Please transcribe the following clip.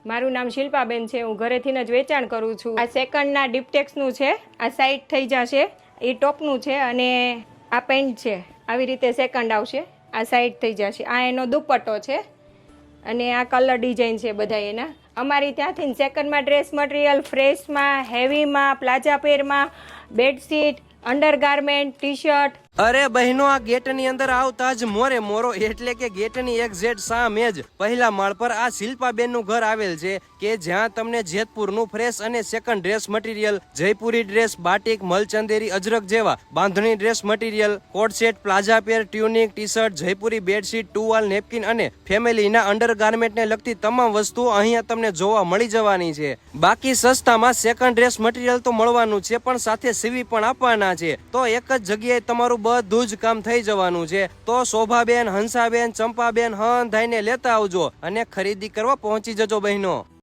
મારું નામ શિલ્પાબેન છે. હું ઘરેથી જ વેચાણ કરું છું. આ સેકન્ડના ડિપ્ટેક્સનું છે. આ સાઈડ થઈ જશે, એ ટોપનું છે અને આ પેન્ટ છે. આવી રીતે સેકન્ડ આવશે, આ સાઈડ થઈ જશે. આ એનો દુપટ્ટો છે અને આ કલર ડિઝાઇન છે બધા એના. અમારી ત્યાંથી સેકન્ડમાં ડ્રેસ મટીરિયલ, ફ્રેશમાં, હેવીમાં, પ્લાઝા પેરમાં, બેડશીટ, અંડરગાર્મેન્ટ, ટી શર્ટ. અરે બહેનો, આ ગેટની અંદર આવતા જ મોરે મોરો એટલે કે ગેટની એક્ઝેક્ટ સામે જ પહેલા માળ પર આ શિલ્પાબેનનું ઘર આવેલ છે કે જ્યાં તમને જેતપુરનું ફ્રેશ અને second dress material, Jaipuri dress, batik, મલચંદેરી, અજરક જેવા bandhani dress material, coat set, palazzo pair, tunic, T shirt, Jaipuri bedsheet, ટુવાલ, નેપકિન અને ફેમિલીના અંડરગાર્મેન્ટને લગતી તમામ વસ્તુઓ અહીંયા તમને જોવા મળી જવાની છે. બાકી સસ્તામાં સેકન્ડ ડ્રેસ મટીરિયલ તો મળવાનું છે, પણ સાથે સીવી પણ આપવાના છે. તો એક જ જગ્યાએ તમારું બધું જ કામ થઈ જવાનું છે. તો શોભાબેન, હંસાબેન, ચંપાબેન, હંધાઈને લેતા આવજો અને ખરીદી કરવા પહોંચી જજો બહેનો.